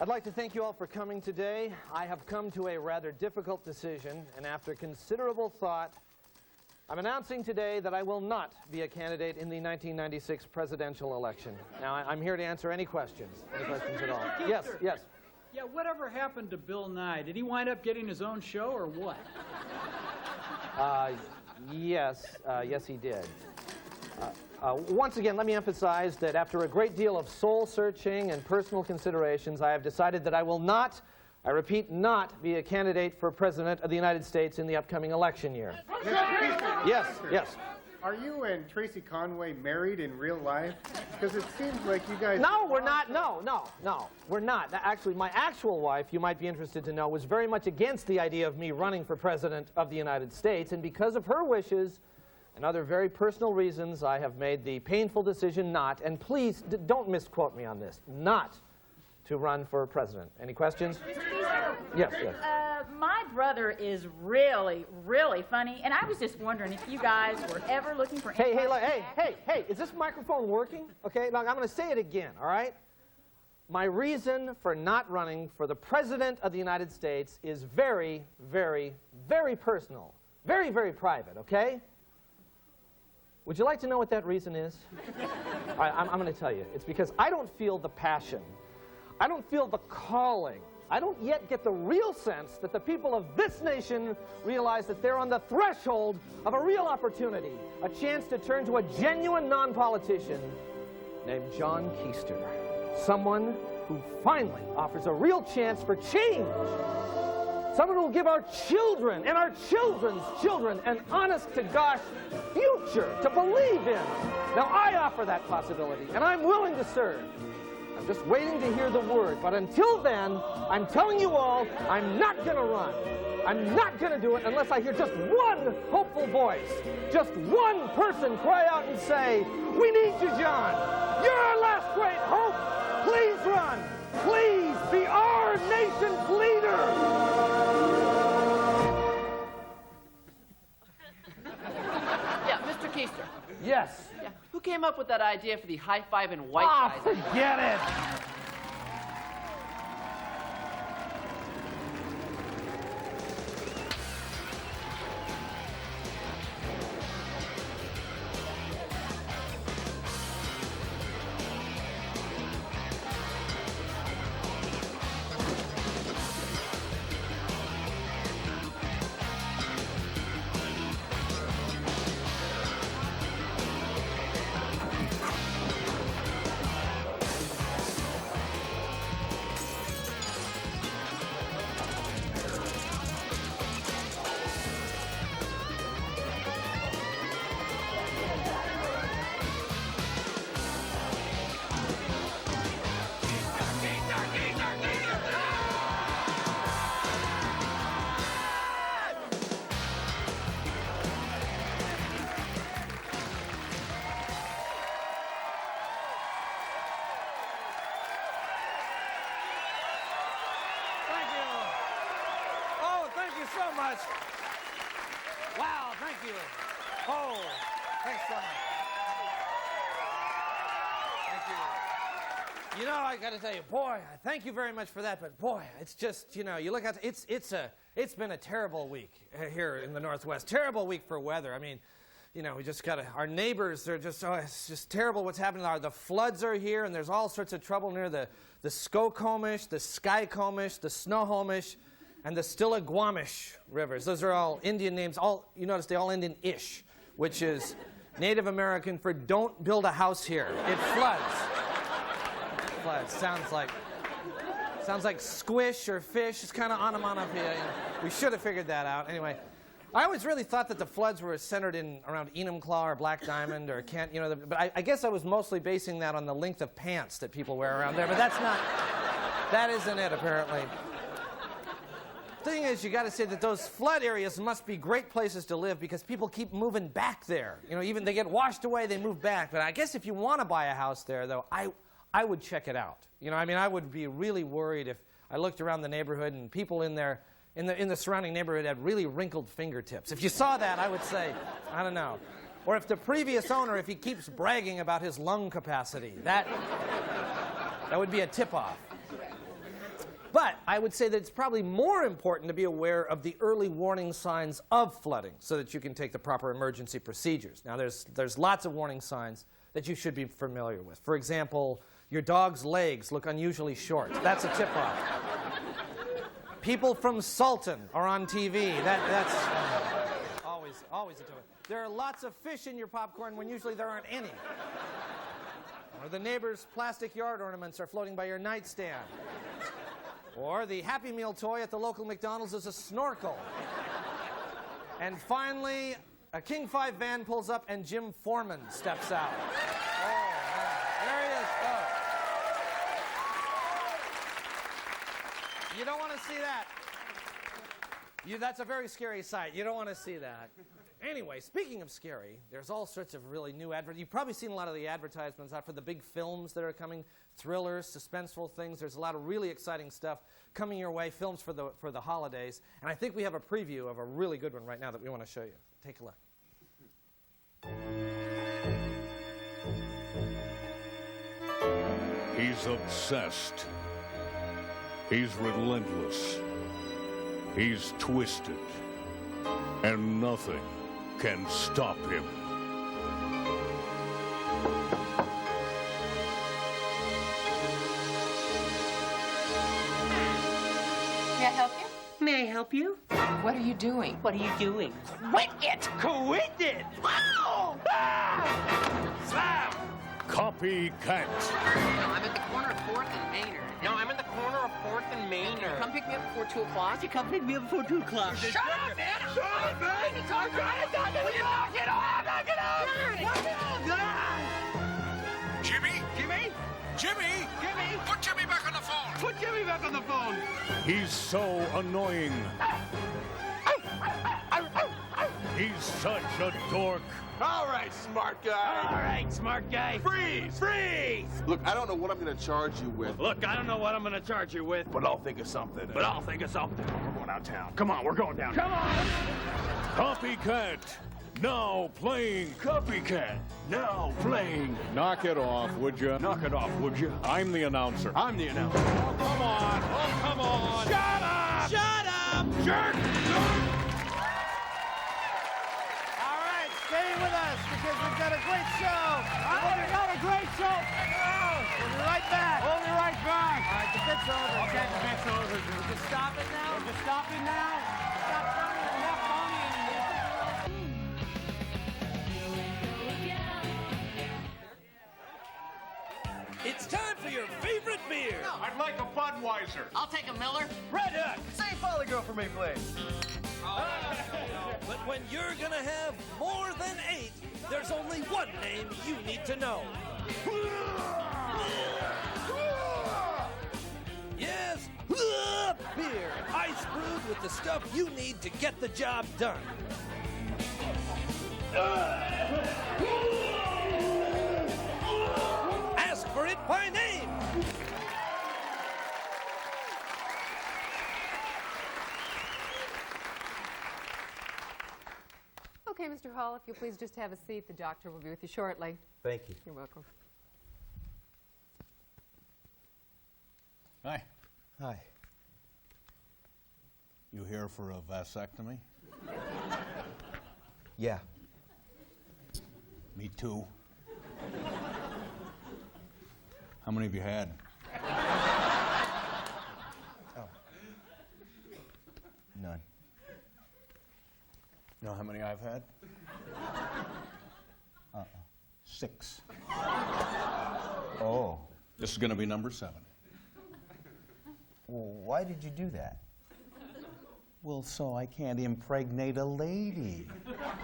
I'd like to thank you all for coming today. I have come to a rather difficult decision, and after considerable thought, I'm announcing today that I will not be a candidate in the 1996 presidential election. Now, I'm here to answer any questions at all. Yes, yes. Yeah, whatever happened to Bill Nye? Did he wind up getting his own show or what? Yes, he did. Once again, let me emphasize that after a great deal of soul-searching and personal considerations, I have decided that I will not, I repeat, not be a candidate for President of the United States in the upcoming election year. Yes, yes. Are you and Tracy Conway married in real life? Because it seems like you guys... No, we're not. No, we're not. Actually, my actual wife, you might be interested to know, was very much against the idea of me running for President of the United States, and because of her wishes and other very personal reasons, I have made the painful decision not, and please don't misquote me on this, not to run for president. Any questions? Yes, yes. My brother is really, really funny, and I was just wondering if you guys were ever looking for... Hey, is this microphone working? Okay, now I'm going to say it again, all right? My reason for not running for the President of the United States is very, very, very personal. Very, very private, okay? Would you like to know what that reason is? All right, I'm going to tell you. It's because I don't feel the passion. I don't feel the calling. I don't yet get the real sense that the people of this nation realize that they're on the threshold of a real opportunity, a chance to turn to a genuine non-politician named John Keister, someone who finally offers a real chance for change, someone who will give our children and our children's children an honest-to-gosh future to believe in. Now, I offer that possibility, and I'm willing to serve. I'm just waiting to hear the word. But until then, I'm telling you all, I'm not going to run. I'm not going to do it unless I hear just one hopeful voice, just one person cry out and say, "We need you, John. You're our last great hope. Please run. Please be our nation's leader." Yeah, Mr. Keister. Yes. Yeah, who came up with that idea for the high-five and white Ah, guys? forget it. So much. Wow, thank you. Oh, thanks so much. Thank you. You know, I got to tell you, boy, thank you very much for that, but boy, it's just, you know, you look at it's been a terrible week here in the Northwest. Terrible week for weather. I mean, you know, we just got to, our neighbors, they're just, oh, it's just terrible what's happening. The floods are here, and there's all sorts of trouble near the Skokomish, the Skykomish, the Snohomish, and the Stillaguamish rivers. Those are all Indian names. You notice they all end in ish, which is Native American for don't build a house here. It floods. It floods. Sounds like squish or fish. It's kind of onomatopoeia. You know. We should have figured that out. Anyway, I always really thought that the floods were centered around Enumclaw or Black Diamond or Kent. You know, but I guess I was mostly basing that on the length of pants that people wear around there. But that isn't it apparently. Thing is, you got to say that those flood areas must be great places to live because people keep moving back there. You know, even they get washed away, they move back. But I guess if you want to buy a house there, though, I would check it out. You know, I mean, I would be really worried if I looked around the neighborhood and people in the surrounding neighborhood had really wrinkled fingertips. If you saw that, I would say, I don't know. Or if the previous owner, if he keeps bragging about his lung capacity, that would be a tip-off. But I would say that it's probably more important to be aware of the early warning signs of flooding so that you can take the proper emergency procedures. Now, there's lots of warning signs that you should be familiar with. For example, your dog's legs look unusually short. That's a tip-off. People from Sultan are on TV. That's always a tip-off. There are lots of fish in your popcorn when usually there aren't any. Or the neighbor's plastic yard ornaments are floating by your nightstand. Or the Happy Meal toy at the local McDonald's is a snorkel. And finally, a King 5 van pulls up and Jim Foreman steps out. Oh, man. There he is. Oh. You don't want to see that. That's a very scary sight. You don't want to see that. Anyway, speaking of scary, there's all sorts of really new advertisements. You've probably seen a lot of the advertisements out for the big films that are coming, thrillers, suspenseful things. There's a lot of really exciting stuff coming your way, films for the holidays. And I think we have a preview of a really good one right now that we want to show you. Take a look. He's obsessed. He's relentless. He's twisted. And nothing can stop him. May I help you? May I help you? What are you doing? What are you doing? Quit it! Quit it! Wow! Slam! Copycat. I'm at the corner of 4th and Maynard. No, I'm in the corner of 4th and Maynard. Come pick me up before 2 o'clock. You come pick me up before 2 o'clock. Shut up, man! Shut up, man! I'm trying to talk to you! Knock it off! Knock it off! Jimmy? Jimmy? Jimmy? Jimmy? Put Jimmy back on the phone. Put Jimmy back on the phone. He's so annoying. He's such a dork. All right, smart guy. All right, smart guy. Freeze! Freeze! Look, I don't know what I'm going to charge you with, Look, I don't know what I'm going to charge you with, but I'll think of something. but I'll think of something. We're going downtown. Come on, we're going down. Come on! Copycat. Now playing Copycat. Now playing. Knock it off, would you? Knock it off, would you? I'm the announcer. I'm the announcer. Oh, come on. Oh, come on. Shut up! Shut up! Jerk! All right, stay with us because we've got a great show. We've got a great show. We'll be right back. We'll be right back. All right, the bit's over. Okay, the bit's over. We can stop it now. Would you stop it now? Stop phoning. We're not phoning anymore. It's time for your favorite beer. I'd like a Budweiser. I'll take a Miller. Red Hook. Say Folly Girl for me, please. But when you're gonna have more than 8, there's only one name you need to know. Yes, beer. Ice brewed with the stuff you need to get the job done. Ask for it by name. Okay, Mr. Hall, if you'll please just have a seat. The doctor will be with you shortly. Thank you. You're welcome. Hi. Hi. You here for a vasectomy? Yeah. Me too. How many have you had? Oh. None. You know how many I've had? 6. Oh. This is going to be number 7. Well, why did you do that? Well, so I can't impregnate a lady.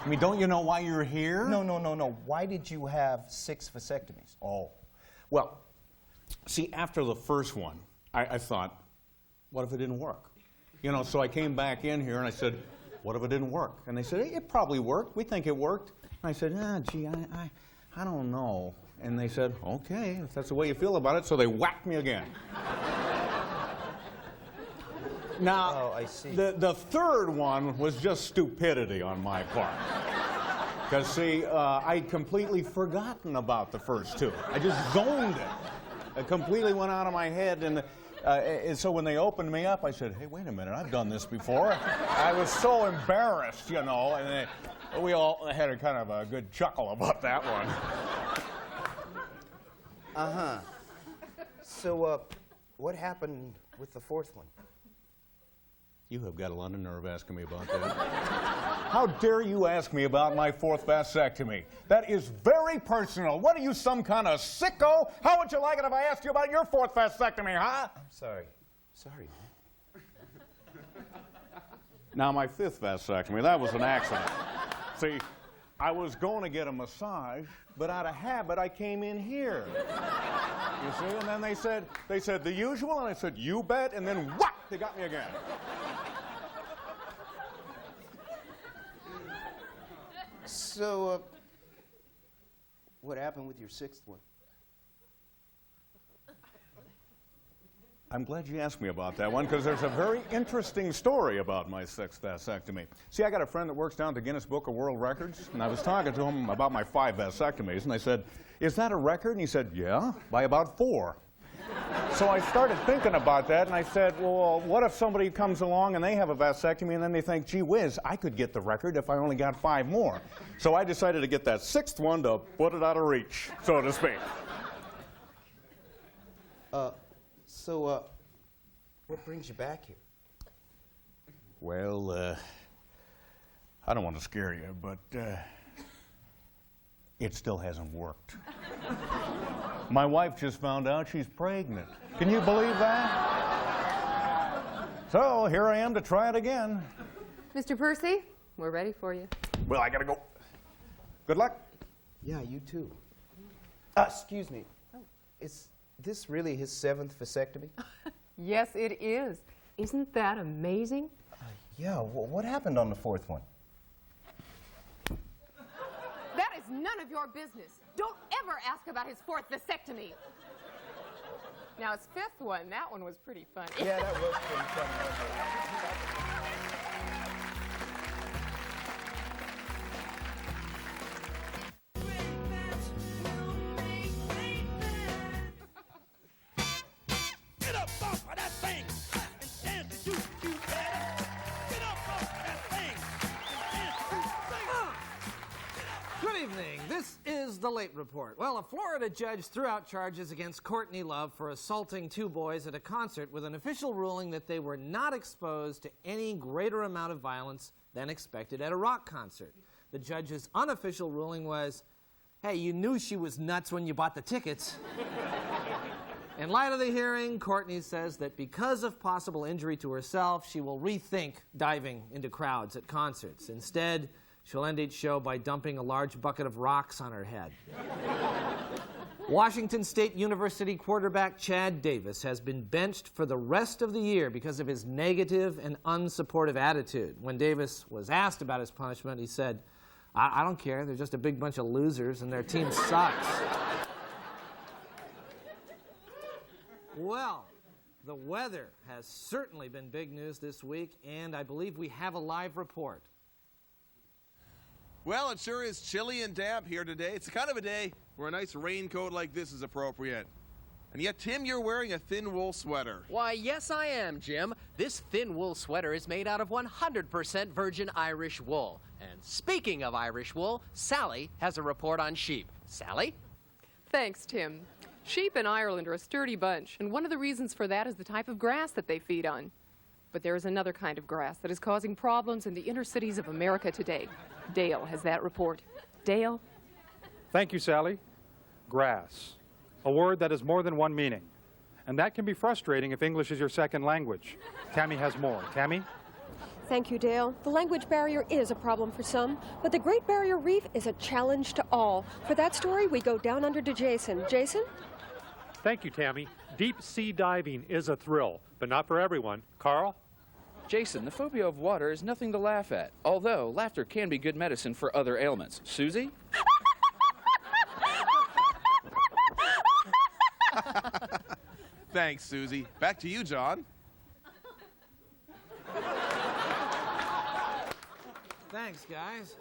I mean, don't you know why you're here? No. Why did you have 6 vasectomies? Oh. Well, see, after the first one, I thought, what if it didn't work? You know, so I came back in here and I said, what if it didn't work? And they said, hey, it probably worked. We think it worked. And I said, gee, I don't know. And they said, okay, if that's the way you feel about it. So they whacked me again. Now, Oh, I see. The third one was just stupidity on my part. Because, see, I'd completely forgotten about the first 2. I just zoned it. It completely went out of my head. And And so when they opened me up, I said, hey, wait a minute, I've done this before. I was so embarrassed, you know, and we all had a kind of a good chuckle about that one. Uh-huh. So, what happened with the fourth one? You have got a lot of nerve asking me about that. How dare you ask me about my fourth vasectomy? That is very personal. What are you, some kind of sicko? How would you like it if I asked you about your fourth vasectomy, huh? I'm sorry. Sorry, man. Now, my fifth vasectomy, that was an accident. See, I was going to get a massage, but out of habit, I came in here. You see, and then they said the usual, and I said, you bet, and then whack, they got me again. So, what happened with your sixth one? I'm glad you asked me about that one, because there's a very interesting story about my sixth vasectomy. See, I got a friend that works down at the Guinness Book of World Records, and I was talking to him about my 5 vasectomies, and I said, is that a record? And he said, yeah, by about 4. So I started thinking about that, and I said, well, what if somebody comes along and they have a vasectomy, and then they think, gee whiz, I could get the record if I only got 5 more. So I decided to get that 6th one to put it out of reach, so to speak. So, what brings you back here? Well, I don't want to scare you, but it still hasn't worked. My wife just found out she's pregnant. Can you believe that? So here I am to try it again. Mr. Percy, we're ready for you. Well, I gotta go. Good luck. Yeah, you too. Excuse me. Is this really his 7th vasectomy? Yes, it is. Isn't that amazing? Yeah, what happened on the 4th one? That is none of your business. Don't ever ask about his 4th vasectomy. Now, his 5th one, that one was pretty funny. Yeah, that was pretty funny. Get up off of that thing and dance to you better. Get up off of that thing and dance to Good evening. This is the Late Report. Well, a Florida judge threw out charges against Courtney Love for assaulting 2 boys at a concert with an official ruling that they were not exposed to any greater amount of violence than expected at a rock concert. The judge's unofficial ruling was, hey, you knew she was nuts when you bought the tickets. In light of the hearing, Courtney says that because of possible injury to herself, she will rethink diving into crowds at concerts. Instead, she'll end each show by dumping a large bucket of rocks on her head. Washington State University quarterback Chad Davis has been benched for the rest of the year because of his negative and unsupportive attitude. When Davis was asked about his punishment, he said, I don't care. They're just a big bunch of losers and their team sucks. Well, the weather has certainly been big news this week, and I believe we have a live report. Well, it sure is chilly and damp here today. It's kind of a day where a nice raincoat like this is appropriate. And yet, Tim, you're wearing a thin wool sweater. Why, yes, I am, Jim. This thin wool sweater is made out of 100% virgin Irish wool. And speaking of Irish wool, Sally has a report on sheep. Sally? Thanks, Tim. Sheep in Ireland are a sturdy bunch, and one of the reasons for that is the type of grass that they feed on. But there is another kind of grass that is causing problems in the inner cities of America today. Dale has that report. Dale? Thank you, Sally. Grass. A word that has more than one meaning. And that can be frustrating if English is your second language. Tammy has more. Tammy? Thank you, Dale. The language barrier is a problem for some, but the Great Barrier Reef is a challenge to all. For that story, we go down under to Jason. Jason? Thank you, Tammy. Deep sea diving is a thrill, but not for everyone. Carl? Jason, the phobia of water is nothing to laugh at, although laughter can be good medicine for other ailments. Susie? Thanks, Susie. Back to you, John. Thanks, guys.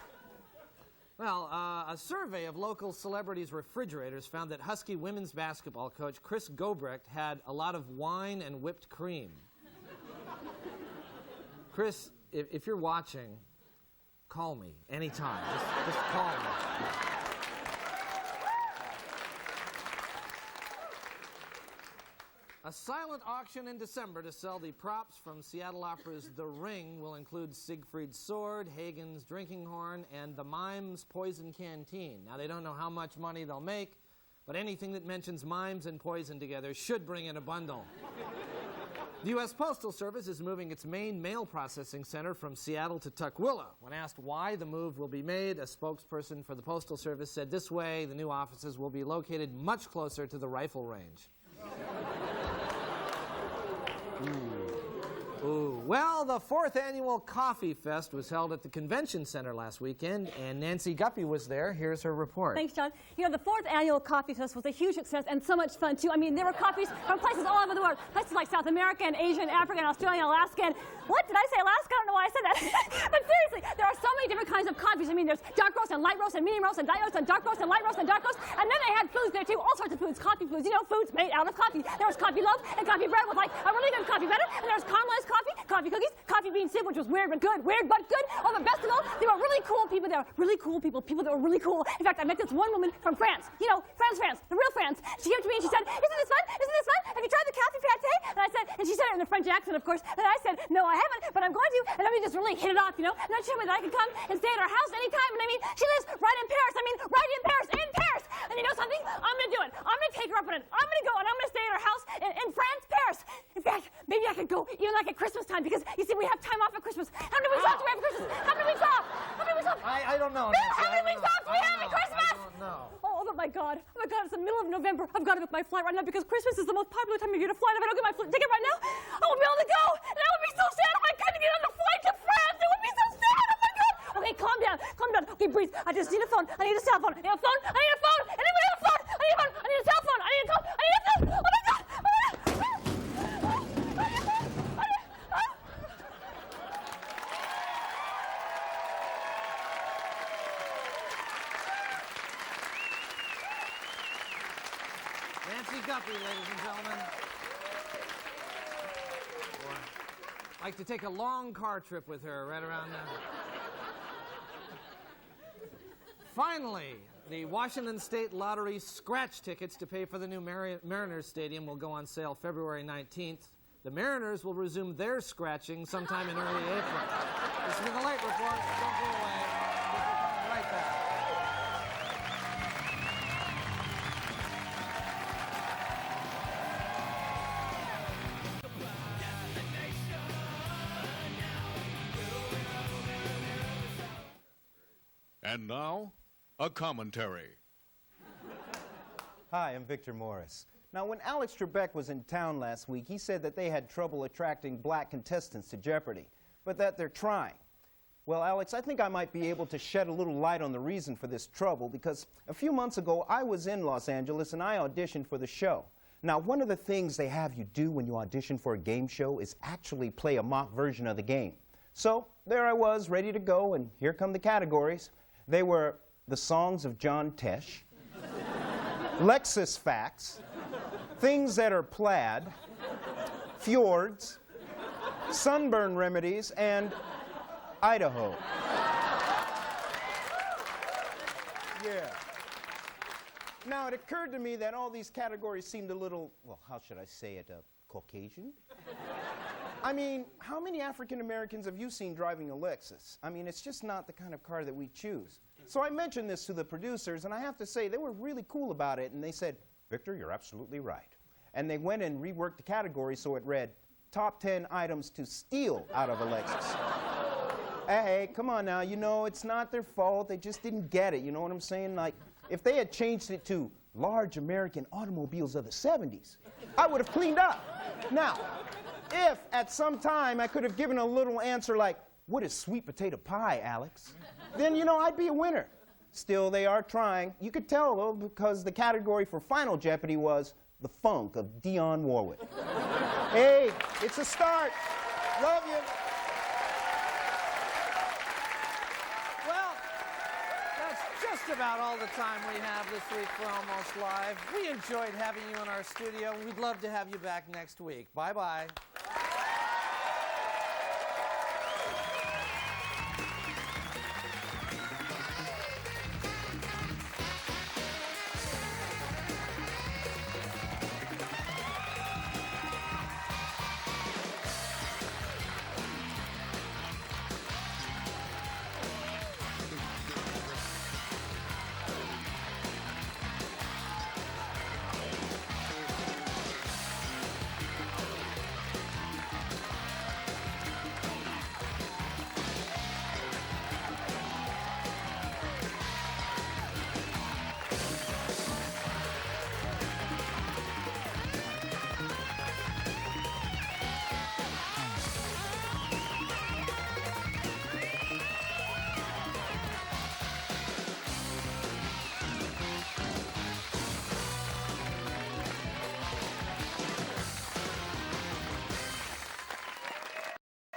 Well, a survey of local celebrities' refrigerators found that Husky women's basketball coach Chris Gobrecht had a lot of wine and whipped cream. Chris, if you're watching, call me anytime. Just call me. A silent auction in December to sell the props from Seattle Opera's The Ring will include Siegfried's sword, Hagen's drinking horn, and the Mimes poison canteen. Now, they don't know how much money they'll make, but anything that mentions mimes and poison together should bring in a bundle. The U.S. Postal Service is moving its main mail processing center from Seattle to Tukwila. When asked why the move will be made, a spokesperson for the Postal Service said this way the new offices will be located much closer to the rifle range. Ooh. Well, the 4th annual Coffee Fest was held at the Convention Center last weekend, and Nancy Guppy was there. Here's her report. Thanks, John. You know, the 4th annual Coffee Fest was a huge success and so much fun, too. I mean, there were coffees from places all over the world, places like South America and Asia and Africa and Australia and Alaska. And what did I say, Alaska? I don't know why I said that. But seriously, there are so many different kinds of coffees. I mean, there's dark roast and light roast and medium roast and light roast and dark roast and light roast and dark roast. And then they had foods there, too, all sorts of foods, coffee foods, you know, foods made out of coffee. There was coffee loaf and coffee bread with, like, a really good coffee butter. And there was caramelized coffee, coffee cookies, coffee bean soup, which was weird but good, weird but good. Oh, the best of all, there were really cool people there, really cool people that were really cool. In fact, I met this one woman from France, you know, France, the real France. She came to me and she said, isn't this fun? Isn't this fun? Have you tried the coffee pate? And I said, and she said it in a French accent, of course, and I said, no, I haven't, but I'm going to. And then we just really hit it off, you know, and then she told me that I could come and stay at her house anytime. And I mean, she lives right in Paris. I mean, right in Paris, in Paris. And you know something? I'm going to do it. I'm going to take her up on it. I'm going to go and I'm going to stay at her house in France, Paris. In fact, maybe I could go even like at Christmas time because, you see, we have time off at Christmas. How many weeks off do we have at Christmas? How many weeks off? How many weeks off? I don't know. Bill, how many weeks off do we have at Christmas? I don't know. Oh, but my God, it's the middle of November. I've got to book my flight right now because Christmas is the most popular time of year to fly. And if I don't get my ticket right now, I won't be able to go. And I would be so sad if I couldn't get on the flight to France. It would be so sad. Oh, my God. Okay, calm down. Okay, breathe. I just need a phone. I need a cell phone. I need a phone. I need a phone. Anybody have a phone? I need a phone. I need a cell phone. I need a phone. I need a phone. Oh, my God. Nancy Guppy, ladies and gentlemen. Boy, I'd like to take a long car trip with her right around now. Finally, the Washington State Lottery scratch tickets to pay for the new Mariners Stadium will go on sale February 19th. The Mariners will resume their scratching sometime in early April. This is the Late Report. Don't go away. We'll be coming right back. And now, a commentary. Hi, I'm Victor Morris. Now, when Alex Trebek was in town last week, he said that they had trouble attracting black contestants to Jeopardy, but that they're trying. Well, Alex, I think I might be able to shed a little light on the reason for this trouble, because a few months ago, I was in Los Angeles and I auditioned for the show. Now, one of the things they have you do when you audition for a game show is actually play a mock version of the game. So, there I was, ready to go, and here come the categories. They were the songs of John Tesh, Lexus facts, things that are plaid, fjords, sunburn remedies, and Idaho. Yeah. Now, it occurred to me that all these categories seemed a little, well, how should I say it, Caucasian? I mean, how many African Americans have you seen driving a Lexus? I mean, it's just not the kind of car that we choose. So I mentioned this to the producers, and I have to say, they were really cool about it, and they said, Victor, you're absolutely right. And they went and reworked the category so it read, top 10 items to steal out of a Lexus. Hey, come on now, you know, it's not their fault, they just didn't get it, you know what I'm saying? Like, if they had changed it to large American automobiles of the 70s, I would have cleaned up. Now, if at some time I could have given a little answer like, what is sweet potato pie, Alex? Then, you know, I'd be a winner. Still, they are trying. You could tell, though, because the category for Final Jeopardy was the funk of Dionne Warwick. Hey, it's a start. Love you. Well, just about all the time we have this week for Almost Live. We enjoyed having you in our studio, and we'd love to have you back next week. Bye-bye.